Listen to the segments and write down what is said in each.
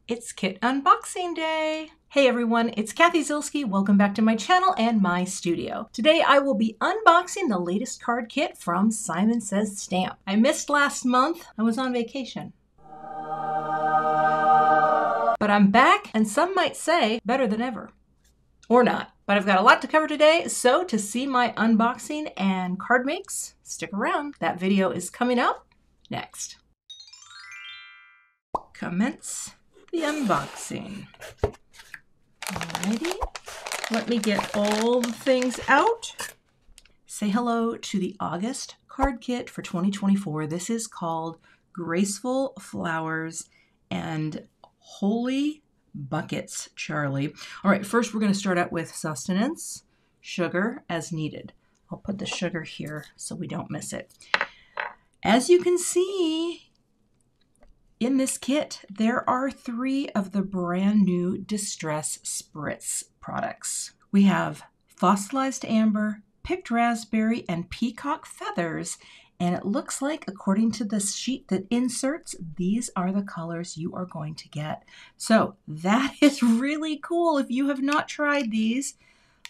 It's kit unboxing day. Hey everyone, it's Cathy Zielske. Welcome back to my channel and my studio. Today I will be unboxing the latest card kit from Simon Says Stamp. I missed last month. I was on vacation. But I'm back, and some might say better than ever. Or not. But I've got a lot to cover today, so to see my unboxing and card makes, stick around. That video is coming up next. Commence the unboxing. Alrighty, let me get all the things out. Say hello to the August card kit for 2024. This is called Graceful Flowers and Holy Buckets, Charlie. All right, first we're going to start out with sustenance, sugar as needed. I'll put the sugar here so we don't miss it. As you can see, in this kit, there are 3 of the brand new Distress Spritz products. We have Fossilized Amber, Picked Raspberry, and Peacock Feathers, and it looks like, according to the sheet that inserts, these are the colors you are going to get. So that is really cool. If you have not tried these,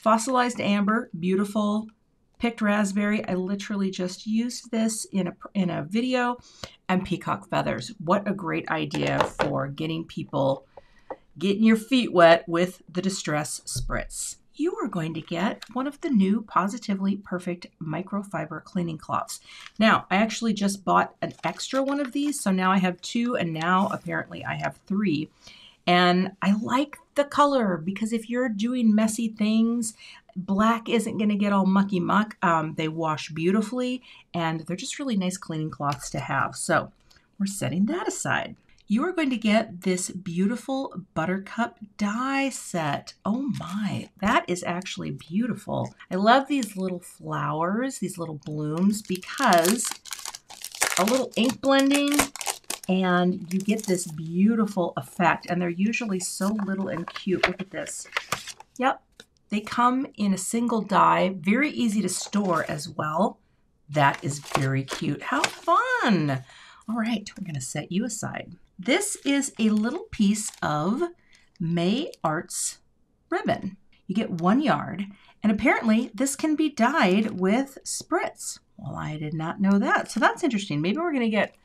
Fossilized Amber, beautiful. Picked Raspberry, I literally just used this in a video, and Peacock Feathers. What a great idea for getting your feet wet with the Distress Spritz. You are going to get one of the new Positively Perfect microfiber cleaning cloths. Now, I actually just bought an extra one of these, so now I have 2, and now apparently I have 3. And I like the color because if you're doing messy things, black isn't going to get all mucky muck. They wash beautifully, and they're just really nice cleaning cloths to have. So we're setting that aside. You are going to get this beautiful Buttercup die set. Oh my, that is actually beautiful. I love these little flowers, these little blooms, because a little ink blending and you get this beautiful effect. And they're usually so little and cute. Look at this. Yep. They come in a single die, very easy to store as well. That is very cute. How fun! All right, we're going to set you aside. This is a little piece of May Arts ribbon. You get 1 yard, and apparently this can be dyed with Spritz. Well, I did not know that, so that's interesting. Maybe we're going to get,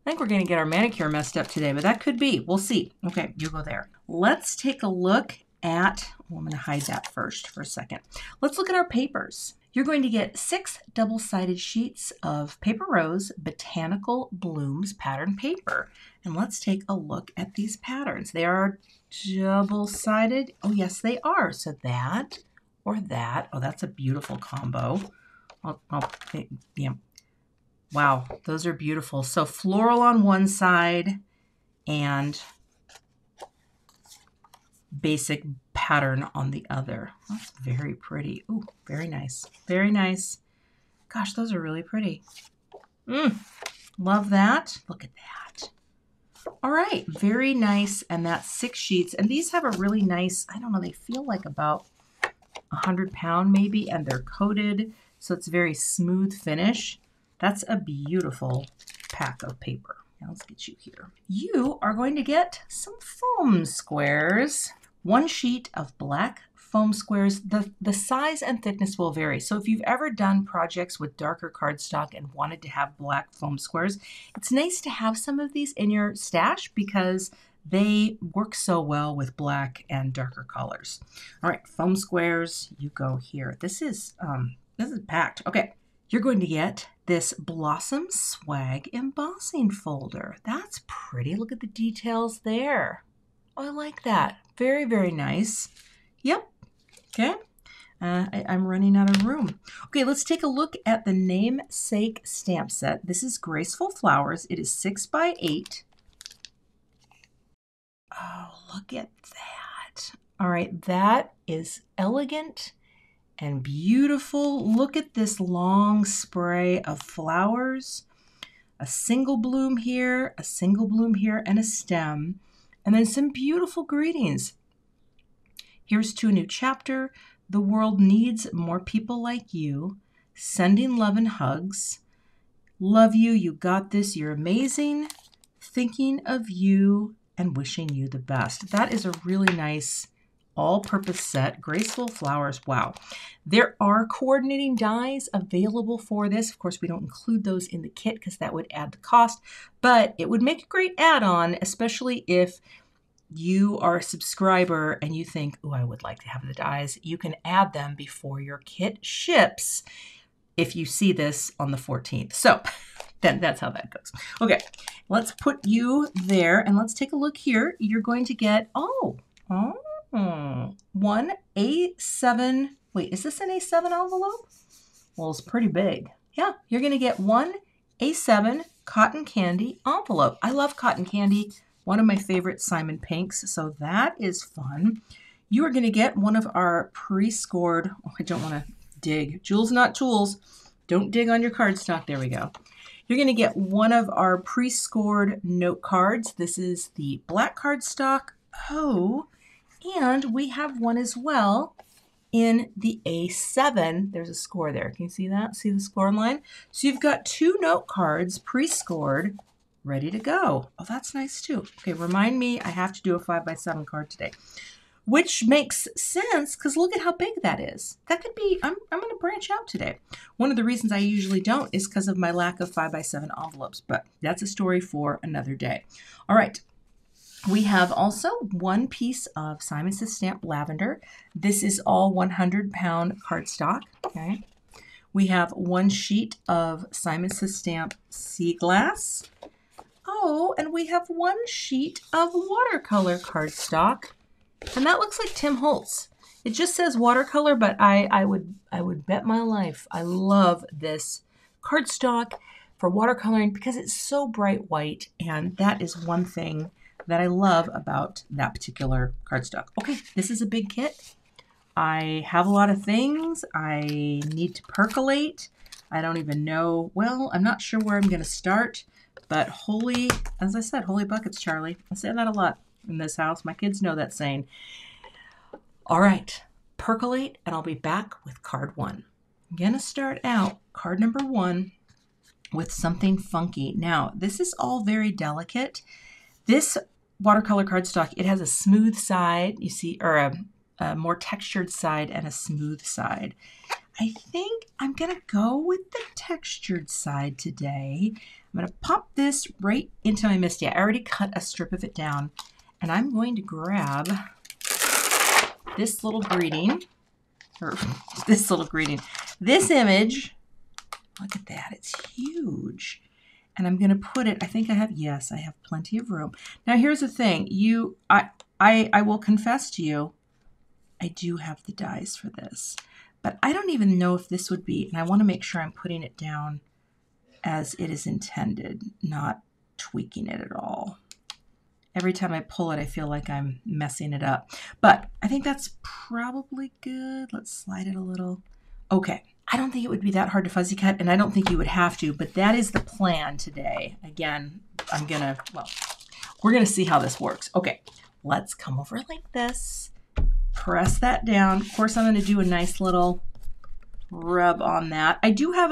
I think we're going to get our manicure messed up today, but that could be. We'll see. Okay, you go there. Let's take a look at, well, I'm going to hide that first for a second. Let's look at our papers. You're going to get 6 double-sided sheets of Paper Rose Botanical Blooms pattern paper. And let's take a look at these patterns. They are double-sided. Oh, yes, they are. So that or that. Oh, that's a beautiful combo. Yeah. Wow, those are beautiful. So floral on one side and basic pattern on the other. That's very pretty. Ooh, very nice. Very nice. Gosh, those are really pretty. Love that. Look at that. All right, very nice. And that's 6 sheets. And these have a really nice, I don't know, they feel like about 100 pound maybe, and they're coated, so it's very smooth finish. That's a beautiful pack of paper. Now let's get you here. You are going to get some foam squares. 1 sheet of black foam squares. The size and thickness will vary. So if you've ever done projects with darker cardstock and wanted to have black foam squares, it's nice to have some of these in your stash because they work so well with black and darker colors. All right, foam squares, you go here. This is packed. Okay, you're going to get this Blossom Swag embossing folder. That's pretty. Look at the details there. Oh, I like that. Very, very nice. Yep. Okay. I'm running out of room. Okay, let's take a look at the namesake stamp set. This is Graceful Flowers. It is 6 by 8. Oh, look at that. All right, that is elegant and beautiful. Look at this long spray of flowers. A single bloom here, a single bloom here, and a stem. And then some beautiful greetings. Here's to a new chapter. The world needs more people like you. Sending love and hugs. Love you. You got this. You're amazing. Thinking of you and wishing you the best. That is a really nice all-purpose set. Graceful flowers. Wow. There are coordinating dies available for this. Of course, we don't include those in the kit because that would add the cost, but it would make a great add-on, especially if you are a subscriber and you think, oh, I would like to have the dies. You can add them before your kit ships if you see this on the 14th. So then that's how that goes. Okay, let's put you there and let's take a look here. You're going to get, one A7. Wait, is this an A7 envelope? Well, it's pretty big. Yeah, you're going to get one A7 cotton candy envelope. I love cotton candy. One of my favorite Simon Pinks. So that is fun. You are going to get one of our pre-scored. Oh, I don't want to dig. Jewels, not tools. Don't dig on your cardstock. There we go. You're going to get one of our pre-scored note cards. This is the black cardstock. Oh, and we have one as well in the A7. There's a score there. Can you see that? See the score line? So you've got 2 note cards pre-scored, ready to go. Oh, that's nice too. Okay, remind me I have to do a 5x7 card today, which makes sense because look at how big that is. That could be, I'm going to branch out today. One of the reasons I usually don't is because of my lack of 5x7 envelopes, but that's a story for another day. All right. We have also one piece of Simon Says Stamp Lavender. This is all 100-pound cardstock. Okay. We have one sheet of Simon Says Stamp Sea Glass. Oh, and we have one sheet of watercolor cardstock, and that looks like Tim Holtz. It just says watercolor, but I would bet my life I love this cardstock for watercoloring because it's so bright white, and that is one thing that I love about that particular cardstock. Okay, this is a big kit. I have a lot of things. I need to percolate. I don't even know. Well, I'm not sure where I'm going to start, but holy, as I said, holy buckets, Charlie. I say that a lot in this house. My kids know that saying. All right, percolate, and I'll be back with card 1. I'm going to start out card number 1 with something funky. Now, this is all very delicate. This watercolor cardstock, it has a smooth side, you see, or a more textured side and a smooth side. I think I'm going to go with the textured side today. I'm going to pop this right into my Misty. I already cut a strip of it down, and I'm going to grab this little greeting, this image. Look at that, it's huge. And I'm going to put it, I think I have, yes, I have plenty of room. Now here's the thing, I will confess to you, I do have the dies for this, but I don't even know if this would be, and I want to make sure I'm putting it down as it is intended, not tweaking it at all. Every time I pull it, I feel like I'm messing it up, but I think that's probably good. Let's slide it a little. Okay. I don't think it would be that hard to fuzzy cut, and I don't think you would have to, but that is the plan today. Again, we're going to see how this works. Okay, let's come over like this, press that down. Of course, I'm going to do a nice little rub on that. I do have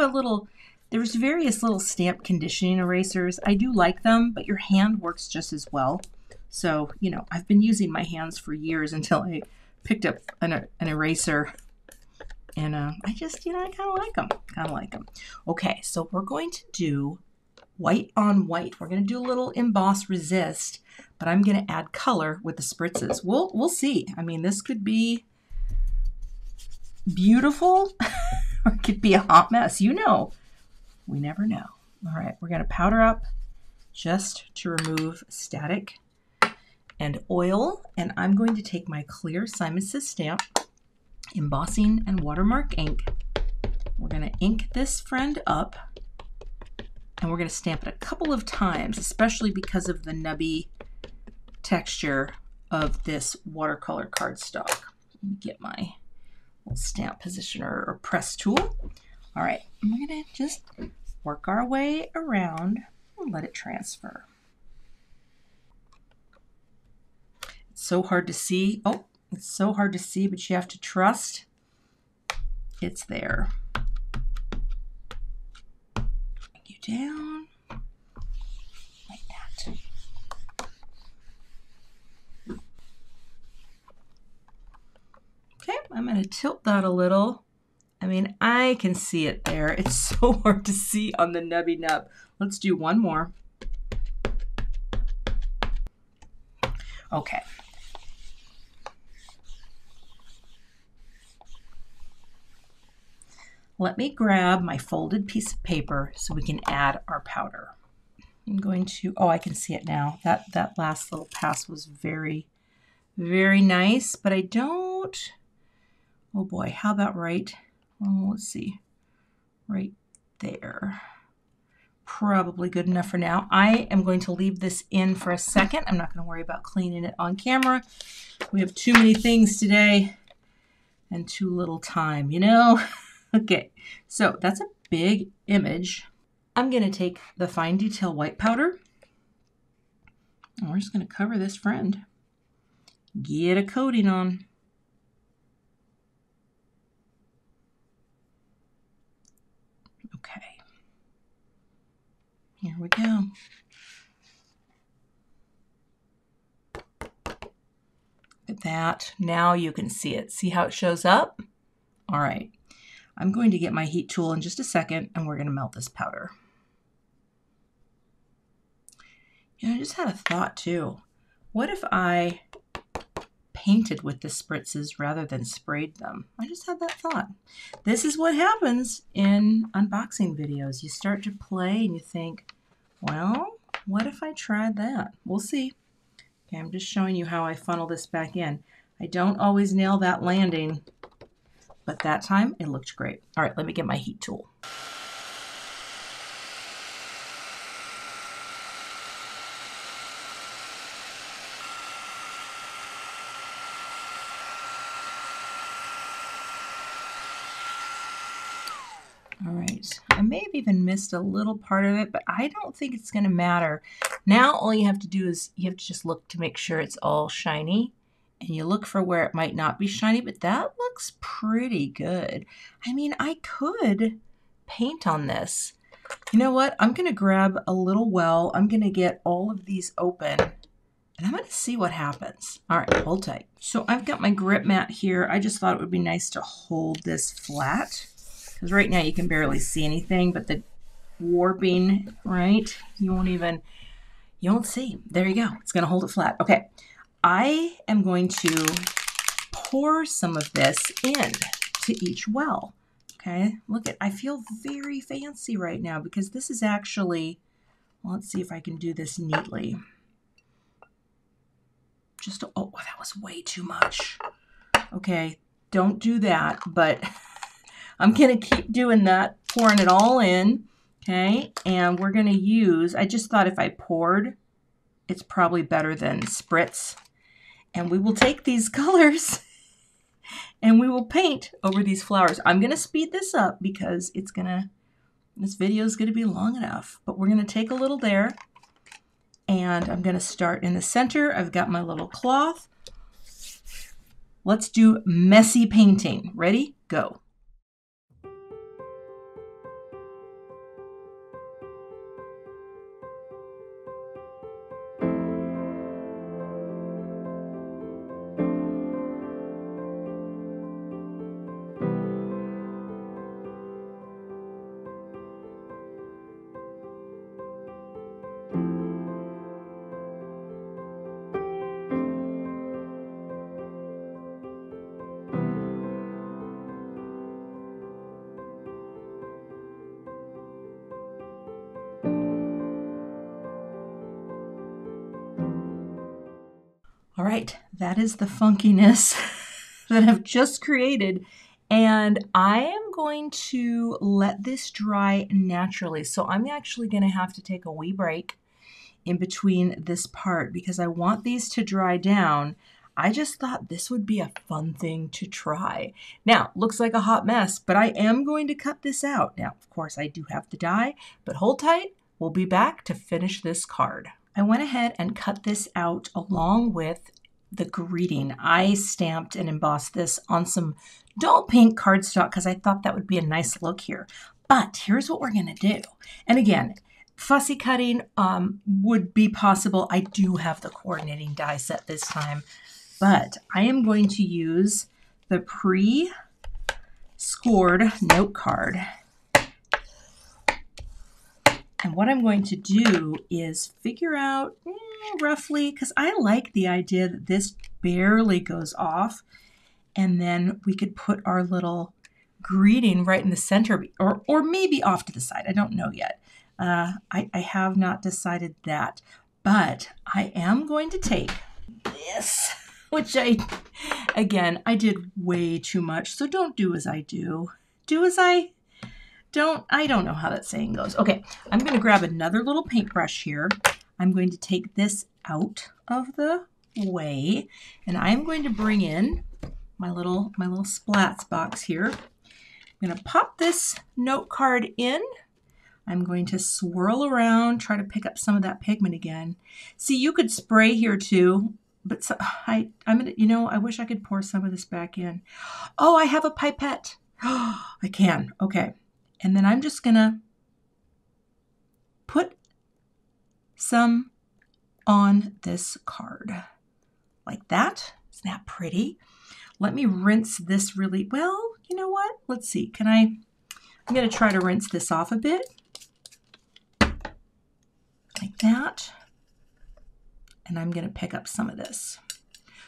there's various little stamp conditioning erasers. I do like them, but your hand works just as well. So, you know, I've been using my hands for years until I picked up an eraser. And I just, I kind of like them. Okay, so we're going to do white on white. We're going to do a little emboss resist, but I'm going to add color with the spritzes. We'll see. I mean, this could be beautiful or it could be a hot mess. We never know. All right, we're going to powder up just to remove static and oil. And I'm going to take my clear Simon Says Stamp Embossing and Watermark ink. We're going to ink this friend up, and we're going to stamp it a couple of times, especially because of the nubby texture of this watercolor cardstock. Let me get my little stamp positioner or press tool. All right, we're going to just work our way around and let it transfer. It's so hard to see. Oh, it's so hard to see, but you have to trust it's there. Bring you down like that. I'm going to tilt that a little. I mean, I can see it there. It's so hard to see on the nubby nub. Let's do one more. Okay. Let me grab my folded piece of paper so we can add our powder. I'm going to, oh, I can see it now. That last little pass was very, very nice, but I don't, oh boy, how about right, oh, let's see, right there. Probably good enough for now. I am going to leave this in for a second. I'm not going to worry about cleaning it on camera. We have too many things today and too little time, you know? Okay, so that's a big image. I'm going to take the fine detail white powder and we're just going to cover this friend. Get a coating on. Okay. Here we go. Look at that. Now you can see it. See how it shows up? All right. I'm going to get my heat tool in just a second and we're going to melt this powder. You know, I just had a thought too. What if I painted with the spritzes rather than sprayed them? I just had that thought. This is what happens in unboxing videos. You start to play and you think, well, what if I tried that? We'll see. Okay, I'm just showing you how I funnel this back in. I don't always nail that landing, but that time it looked great. All right, let me get my heat tool. All right, I may have even missed a little part of it, but I don't think it's going to matter. Now all you have to do is you have to just look to make sure it's all shiny, and you look for where it might not be shiny, but that looks pretty good. I mean, I could paint on this. You know what? I'm going to grab a little well. I'm going to get all of these open, and I'm going to see what happens. All right, hold tight. So I've got my grip mat here. I just thought it would be nice to hold this flat, because right now you can barely see anything, but the warping, right? You won't see. There you go. It's going to hold it flat. Okay. I am going to pour some of this in to each well. Okay. Look at, I feel very fancy right now because this is actually, well, let's see if I can do this neatly. Just, oh, that was way too much. Okay. Don't do that, but I'm going to keep doing that, pouring it all in, okay? And we're going to use, I just thought if I poured, it's probably better than Spritz. And we will take these colors and we will paint over these flowers. I'm going to speed this up because this video is going to be long enough. But we're going to take a little there, and I'm going to start in the center. I've got my little cloth. Let's do messy painting. Ready? Go. All right, that is the funkiness that I've just created, and I am going to let this dry naturally. So I'm actually going to have to take a wee break in between this part because I want these to dry down. I just thought this would be a fun thing to try. Now, looks like a hot mess, but I am going to cut this out. Now, of course, I do have to dye, but hold tight. We'll be back to finish this card. I went ahead and cut this out along with the greeting. I stamped and embossed this on some dull pink cardstock because I thought that would be a nice look here. But here's what we're going to do. And again, fussy cutting would be possible. I do have the coordinating die set this time, but I am going to use the pre-scored note card. And what I'm going to do is figure out roughly, because I like the idea that this barely goes off, and then we could put our little greeting right in the center, or maybe off to the side. I don't know yet. I have not decided that, but I am going to take this, which I did way too much, so don't do as I do. Do as I don't. I don't know how that saying goes. Okay, I'm going to grab another little paintbrush here. I'm going to take this out of the way, and I'm going to bring in my little splats box here. I'm going to pop this note card in. I'm going to swirl around, try to pick up some of that pigment again. See, you could spray here too, but I'm gonna, I wish I could pour some of this back in. Oh, I have a pipette. I can. Okay. And then I'm just going to put some on this card like that. Isn't that pretty? Let me rinse this really well. You know what? Let's see. I'm going to try to rinse this off a bit like that. And I'm going to pick up some of this.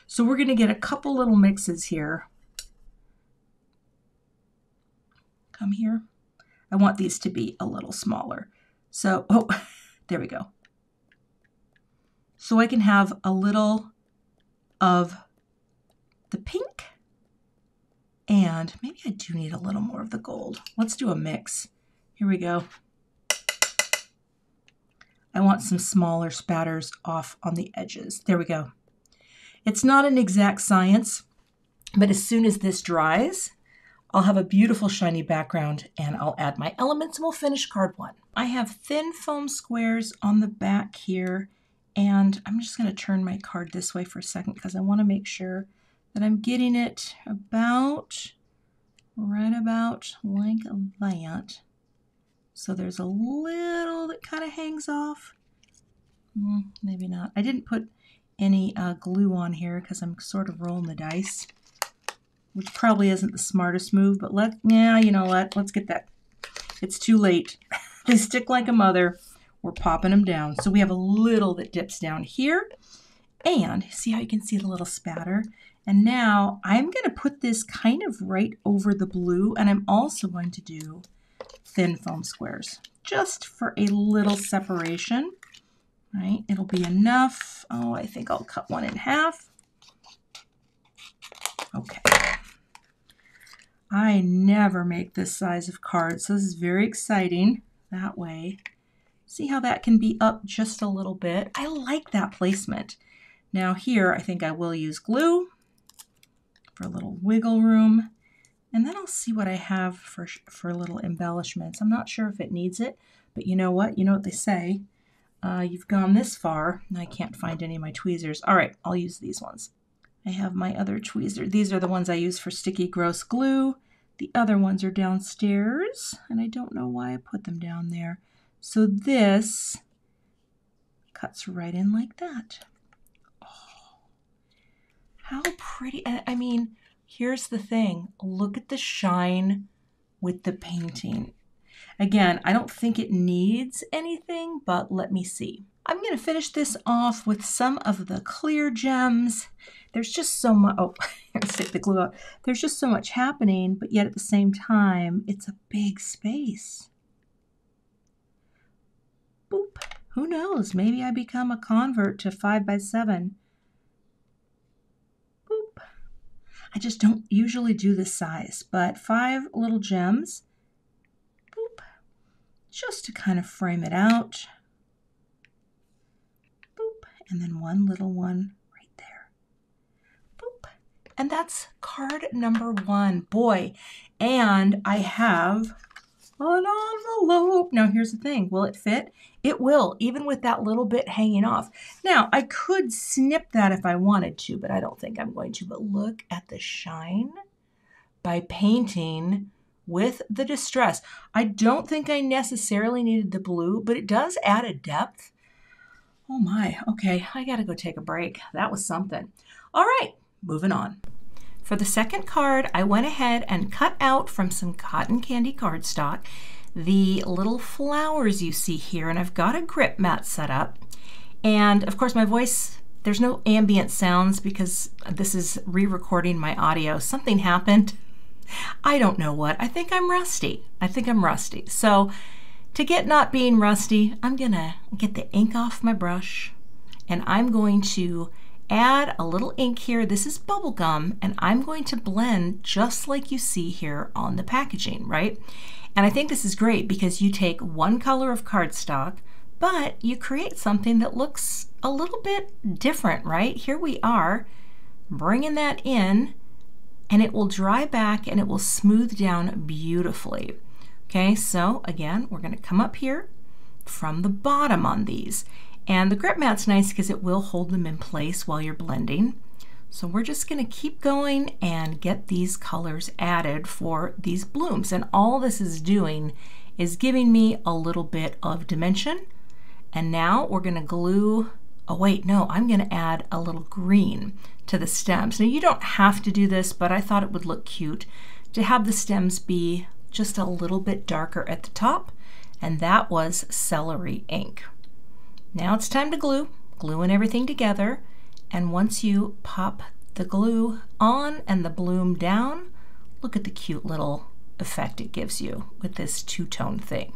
So we're going to get a couple little mixes here. Come here. I want these to be a little smaller. So, oh, there we go. So I can have a little of the pink, and maybe I do need a little more of the gold. Let's do a mix. Here we go. I want some smaller spatters off on the edges. There we go. It's not an exact science, but as soon as this dries, I'll have a beautiful shiny background, and I'll add my elements and we'll finish card one. I have thin foam squares on the back here, and I'm just going to turn my card this way for a second because I want to make sure that I'm getting it right about like that. So there's a little that kind of hangs off. Maybe not. I didn't put any glue on here because I'm sort of rolling the dice, which probably isn't the smartest move, but you know what? Let's get that. It's too late. They stick like a mother. We're popping them down. So we have a little that dips down here, and see how you can see the little spatter? And now I'm going to put this kind of right over the blue, and I'm also going to do thin foam squares just for a little separation, right? It'll be enough. Oh, I think I'll cut one in half. Okay. I never make this size of card, so this is very exciting that way. See how that can be up just a little bit? I like that placement. Now here, I think I will use glue for a little wiggle room. And then I'll see what I have for little embellishments. I'm not sure if it needs it, but you know what? You know what they say. You've gone this far, and I can't find any of my tweezers. All right, I'll use these ones. I have my other tweezers. These are the ones I use for sticky, gross glue. The other ones are downstairs, and I don't know why I put them down there. So this cuts right in like that. Oh, how pretty. I mean, here's the thing. Look at the shine with the painting. Again, I don't think it needs anything, but let me see. I'm going to finish this off with some of the clear gems. There's just so much, oh, stick the glue up. There's just so much happening, but yet at the same time, it's a big space. Boop. Who knows? Maybe I become a convert to 5x7. Boop. I just don't usually do this size, but 5 little gems. Boop. Just to kind of frame it out. Boop. And then one little one right there. Boop. And that's card number 1. Boy, and I have an envelope. Now here's the thing. Will it fit? It will, even with that little bit hanging off. Now, I could snip that if I wanted to, but I don't think I'm going to. But look at the shine by painting with the distress. I don't think I necessarily needed the blue, but it does add a depth. Oh my, okay, I gotta go take a break. That was something. All right, moving on. For the second card, I went ahead and cut out from some cotton candy cardstock the little flowers you see here, and I've got a grip mat set up. And of course my voice, there's no ambient sounds because this is re-recording my audio. Something happened. I don't know what. I think I'm rusty. So to get not being rusty, I'm gonna get the ink off my brush and I'm going to add a little ink here. This is bubble gum, and I'm going to blend just like you see here on the packaging, right? And I think this is great because you take one color of cardstock, but you create something that looks a little bit different, right? Here we are bringing that in, and it will dry back and it will smooth down beautifully. Okay, so again, we're going to come up here from the bottom on these. And the grip mat's nice because it will hold them in place while you're blending. So we're just going to keep going and get these colors added for these blooms. And all this is doing is giving me a little bit of dimension. And now we're going to glue, oh wait, no, I'm going to add a little green to the stems. Now you don't have to do this, but I thought it would look cute to have the stems be just a little bit darker at the top. And that was celery ink. Now it's time to glue, gluing everything together, and once you pop the glue on and the bloom down, look at the cute little effect it gives you with this two-tone thing.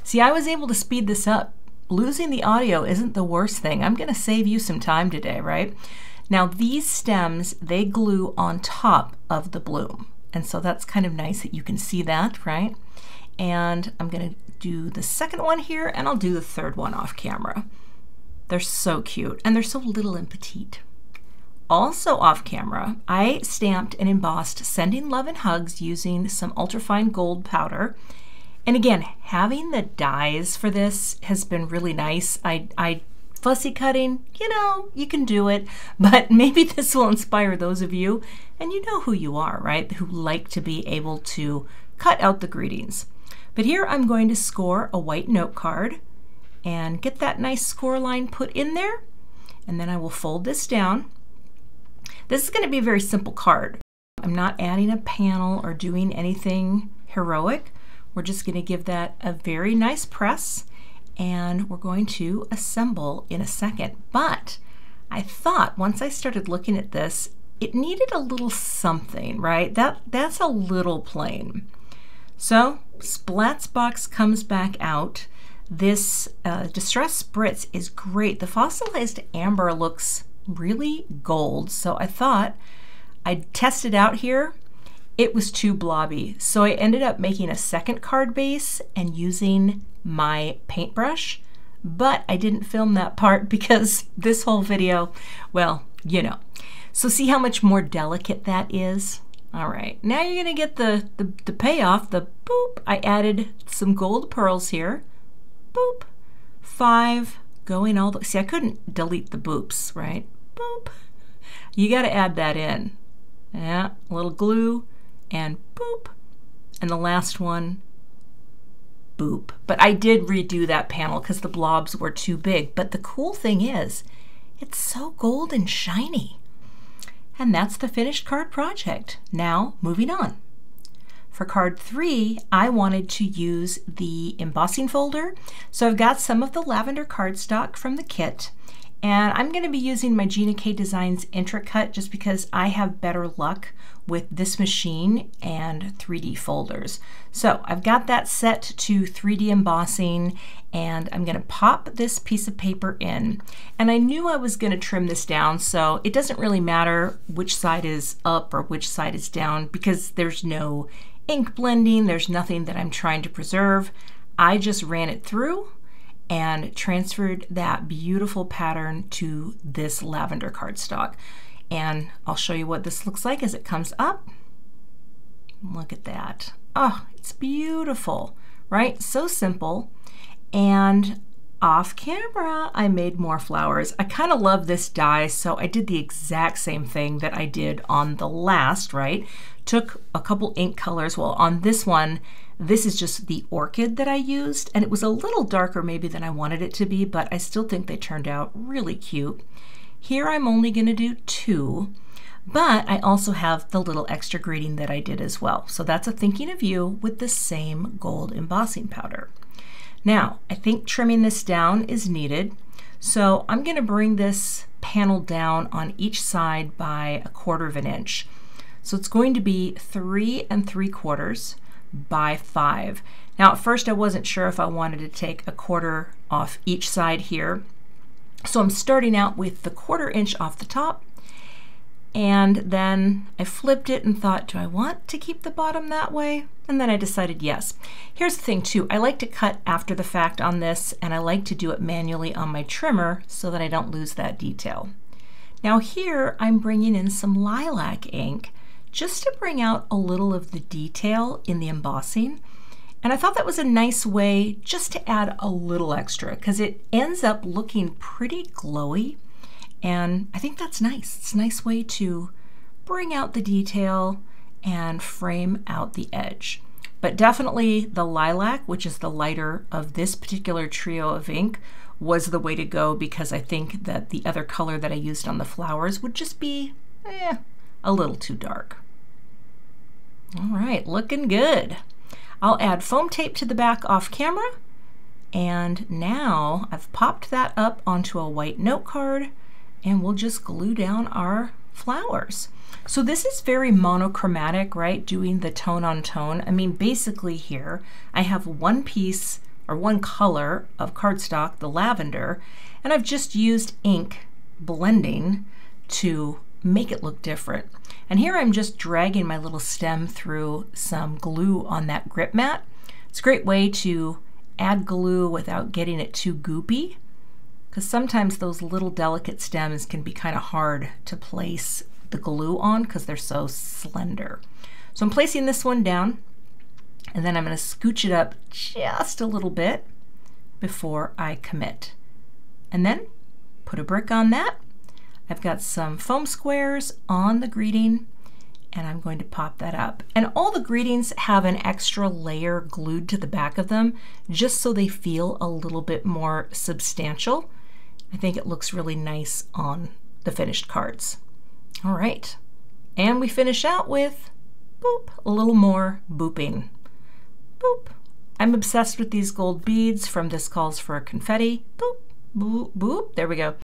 See, I was able to speed this up. Losing the audio isn't the worst thing. I'm going to save you some time today, right? Now these stems, they glue on top of the bloom, and so that's kind of nice that you can see that, right? And I'm going to do the second one here, and I'll do the third one off camera. They're so cute, and they're so little and petite. Also off camera, I stamped and embossed Sending Love and Hugs using some ultrafine gold powder. And again, having the dies for this has been really nice. I fussy cutting, you know, you can do it, but maybe this will inspire those of you, and you know who you are, right? Who like to be able to cut out the greetings. But here I'm going to score a white note card and get that nice score line put in there, and then I will fold this down. This is going to be a very simple card. I'm not adding a panel or doing anything heroic. We're just going to give that a very nice press, and we're going to assemble in a second. But I thought once I started looking at this, it needed a little something, right? That's a little plain. So Splat's box comes back out. This Distress Spritz is great. The Fossilized amber looks really gold, so I thought I'd test it out here. It was too blobby, so I ended up making a second card base and using my paintbrush, but I didn't film that part because this whole video, well, you know. So see how much more delicate that is? All right, now you're gonna get the payoff, the boop. I added some gold pearls here, boop, 5 going all the, see I couldn't delete the boops, right? Boop, you gotta add that in. Yeah, a little glue and boop, and the last one, boop. But I did redo that panel because the blobs were too big. But the cool thing is, it's so gold and shiny. And that's the finished card project. Now, moving on. For card 3, I wanted to use the embossing folder. So I've got some of the Lavender Cardstock from the kit, and I'm going to be using my Gina K Designs Intracut just because I have better luck with this machine and 3D folders. So I've got that set to 3D embossing, and I'm going to pop this piece of paper in. And I knew I was going to trim this down, so it doesn't really matter which side is up or which side is down because there's no ink blending, there's nothing that I'm trying to preserve. I just ran it through and transferred that beautiful pattern to this Lavender Cardstock. And I'll show you what this looks like as it comes up. Look at that. Oh, it's beautiful, right? So simple. And off camera, I made more flowers. I kind of love this die, so I did the exact same thing that I did on the last, right? Took a couple ink colors. Well, on this one, this is just the orchid that I used, and it was a little darker maybe than I wanted it to be, but I still think they turned out really cute. Here I'm only going to do 2, But I also have the little extra grading that I did as well. So that's a thinking of you with the same gold embossing powder. Now, I think trimming this down is needed. So I'm going to bring this panel down on each side by 1/4 inch. So it's going to be 3 3/4 by 5. Now at first I wasn't sure if I wanted to take 1/4 off each side here. So I'm starting out with the 1/4 inch off the top, and then I flipped it and thought, do I want to keep the bottom that way? And then I decided yes. Here's the thing too, I like to cut after the fact on this, and I like to do it manually on my trimmer so that I don't lose that detail. Now here I'm bringing in some lilac ink just to bring out a little of the detail in the embossing. And I thought that was a nice way just to add a little extra, because it ends up looking pretty glowy. And I think that's nice. It's a nice way to bring out the detail and frame out the edge. But definitely the lilac, which is the lighter of this particular trio of ink, was the way to go, because I think that the other color that I used on the flowers would just be a little too dark. All right, looking good. I'll add foam tape to the back off camera, and now I've popped that up onto a white note card, and we'll just glue down our flowers. So this is very monochromatic, right? Doing the tone on tone. I mean, basically here I have one piece or one color of cardstock, the lavender, and I've just used ink blending to make it look different. And here I'm just dragging my little stem through some glue on that grip mat. It's a great way to add glue without getting it too goopy, because sometimes those little delicate stems can be kind of hard to place the glue on because they're so slender. So I'm placing this one down, and then I'm going to scooch it up just a little bit before I commit. And then put a brick on that. I've got some foam squares on the greeting, and I'm going to pop that up. And all the greetings have an extra layer glued to the back of them, just so they feel a little bit more substantial. I think it looks really nice on the finished cards. All right, and we finish out with, boop, a little more booping. Boop. I'm obsessed with these gold beads from This Calls for a Confetti. Boop, boop, boop, there we go.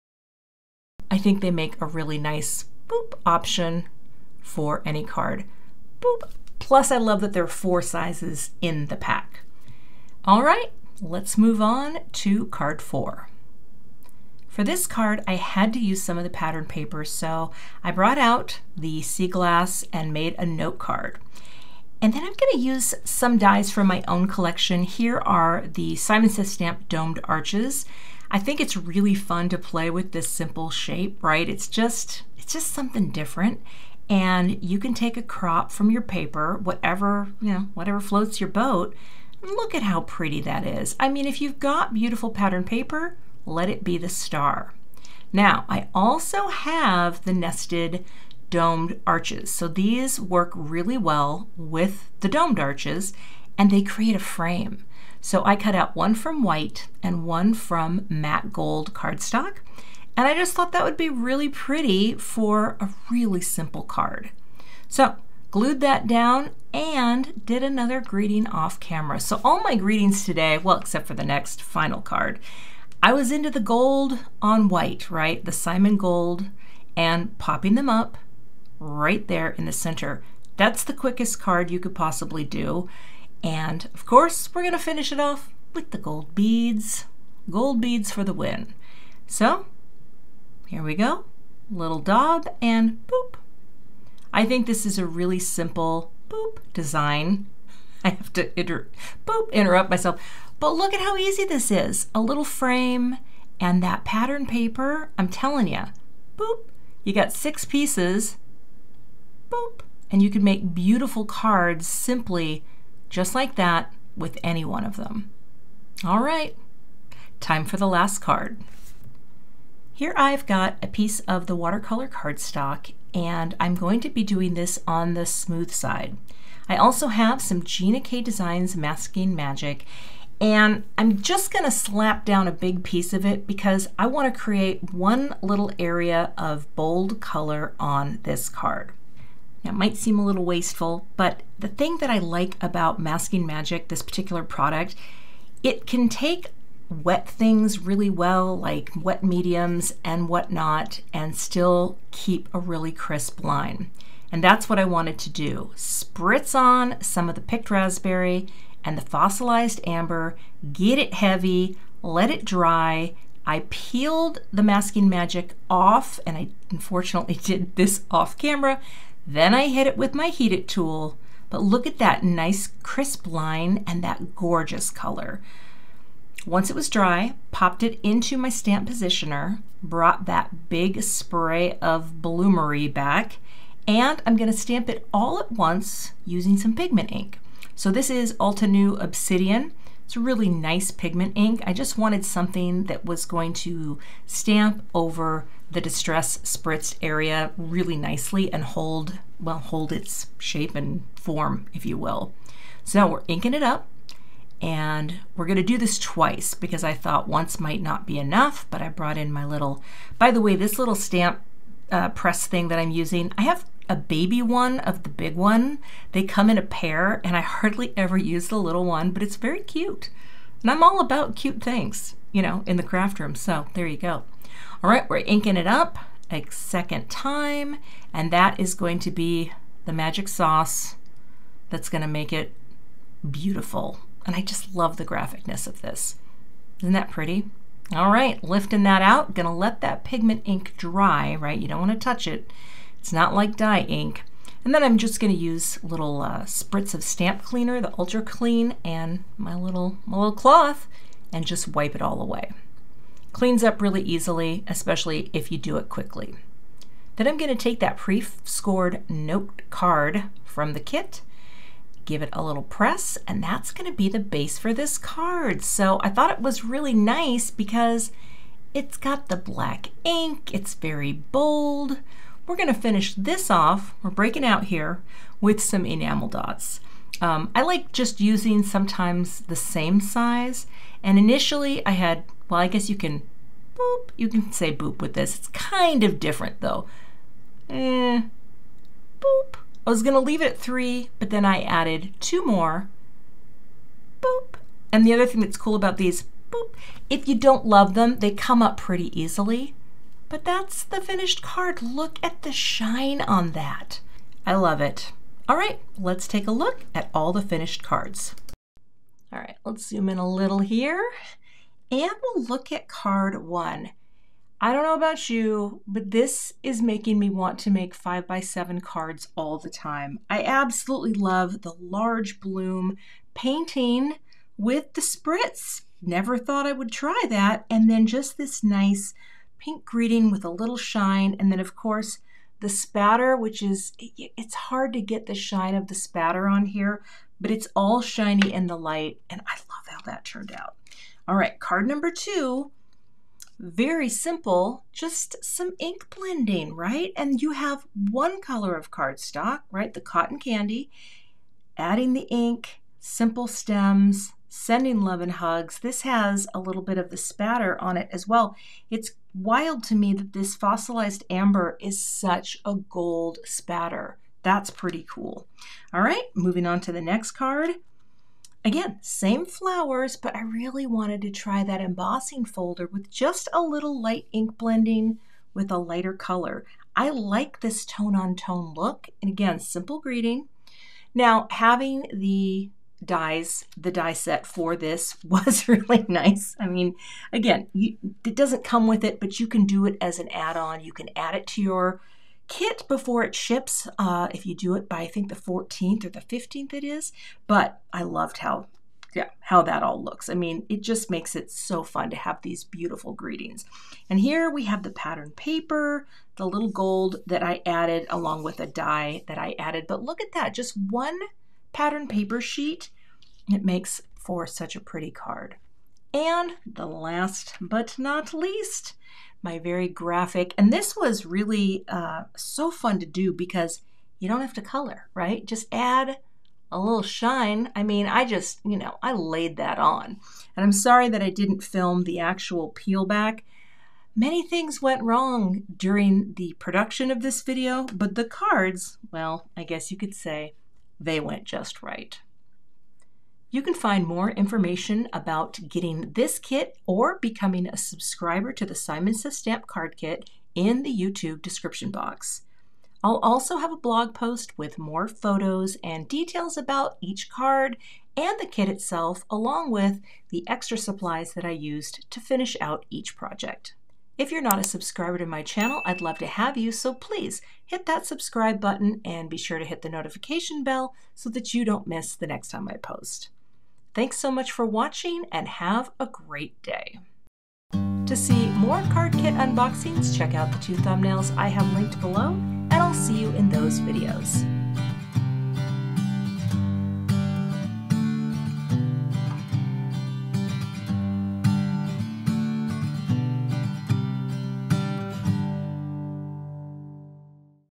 I think they make a really nice boop option for any card. Boop. Plus I love that there are 4 sizes in the pack. All right, let's move on to card 4. For this card, I had to use some of the pattern paper, so I brought out the sea glass and made a note card. And then I'm going to use some dies from my own collection. Here are the Simon Says Stamp domed arches. I think it's really fun to play with this simple shape, right? It's just something different. And you can take a crop from your paper, whatever floats your boat. And look at how pretty that is. I mean, if you've got beautiful pattern paper, let it be the star. Now, I also have the nested domed arches. So these work really well with the domed arches, and they create a frame. So I cut out one from white and one from matte gold cardstock, and I just thought that would be really pretty for a really simple card. So glued that down and did another greeting off camera. So all my greetings today, well, except for the next final card, I was into the gold on white, right? The Simon gold, and popping them up right there in the center. That's the quickest card you could possibly do. And of course, we're gonna finish it off with the gold beads. Gold beads for the win. So here we go, little daub and boop. I think this is a really simple boop design. I have to interrupt myself. But look at how easy this is. A little frame and that pattern paper, I'm telling you, boop, you got 6 pieces, boop, and you can make beautiful cards simply just like that with any one of them. All right, time for the last card. Here I've got a piece of the watercolor cardstock, and I'm going to be doing this on the smooth side. I also have some Gina K Designs Masking Magic, And I'm just gonna slap down a big piece of it because I wanna create one little area of bold color on this card. Now, it might seem a little wasteful, but the thing that I like about Masking Magic, this particular product, it can take wet things really well, like wet mediums and whatnot, and still keep a really crisp line. And that's what I wanted to do. Spritz on some of the picked raspberry and the fossilized amber, get it heavy, let it dry. I peeled the Masking Magic off, and I unfortunately did this off camera. Then I hit it with my Heat It tool. But look at that nice crisp line and that gorgeous color. Once it was dry, popped it into my stamp positioner, brought that big spray of bloomery back, and I'm going to stamp it all at once using some pigment ink. So this is Ulta New Obsidian. It's a really nice pigment ink. I just wanted something that was going to stamp over the Distress Spritzed area really nicely and hold its shape and form, if you will. So now we're inking it up, and we're going to do this twice because I thought once might not be enough, but I brought in my little, by the way, this little stamp press thing that I'm using, I have a baby one of the big one. They come in a pair, and I hardly ever use the little one, but it's very cute. And I'm all about cute things, you know, in the craft room. So there you go. All right, we're inking it up a second time, and that is going to be the magic sauce that's going to make it beautiful. And I just love the graphicness of this. Isn't that pretty? All right, lifting that out, gonna let that pigment ink dry, right? You don't want to touch it. It's not like dye ink. And then I'm just gonna use little spritz of stamp cleaner, the Ultra Clean, and my little cloth, and just wipe it all away. Cleans up really easily, especially if you do it quickly. Then I'm gonna take that pre-scored note card from the kit, give it a little press, and that's going to be the base for this card. So I thought it was really nice because it's got the black ink, it's very bold. We're going to finish this off, we're breaking out here, with some enamel dots. I like just using sometimes the same size, and initially I had, well, I guess you can boop, you can say boop with this. It's kind of different though. Boop. I was going to leave it at 3, but then I added 2 more. Boop. And the other thing that's cool about these, boop, if you don't love them, they come up pretty easily. But that's the finished card. Look at the shine on that. I love it. All right, let's take a look at all the finished cards. All right, let's zoom in a little here, and we'll look at card 1. I don't know about you, but this is making me want to make 5x7 cards all the time. I absolutely love the large bloom painting with the spritz. Never thought I would try that. And then just this nice pink greeting with a little shine. And then of course the spatter, which is, it's hard to get the shine of the spatter on here, but it's all shiny in the light. And I love how that turned out. All right, card number 2. Very simple, just some ink blending, right? And you have one color of cardstock, right? The cotton candy, adding the ink, simple stems, sending love and hugs. This has a little bit of the spatter on it as well. It's wild to me that this fossilized amber is such a gold spatter. That's pretty cool. All right, moving on to the next card. Again, same flowers, but I really wanted to try that embossing folder with just a little light ink blending with a lighter color. I like this tone-on-tone look, and again, simple greeting. Now, having the dies, the die set for this was really nice. I mean, again, it doesn't come with it, but you can do it as an add-on. You can add it to your kit before it ships, if you do it by I think the 14th or the 15th it is. But I loved how that all looks. I mean, it just makes it so fun to have these beautiful greetings. And here we have the pattern paper, the little gold that I added along with a die that I added. But look at that, just one pattern paper sheet. It makes for such a pretty card. And the last but not least, my very graphic, and this was really so fun to do because you don't have to color, right? Just add a little shine. I mean, I just, I laid that on. And I'm sorry that I didn't film the actual peel back. Many things went wrong during the production of this video, but the cards, well, I guess you could say they went just right. You can find more information about getting this kit or becoming a subscriber to the Simon Says Stamp Card Kit in the YouTube description box. I'll also have a blog post with more photos and details about each card and the kit itself, along with the extra supplies that I used to finish out each project. If you're not a subscriber to my channel, I'd love to have you, so please hit that subscribe button and be sure to hit the notification bell so that you don't miss the next time I post. Thanks so much for watching and have a great day. To see more card kit unboxings, check out the 2 thumbnails I have linked below, and I'll see you in those videos.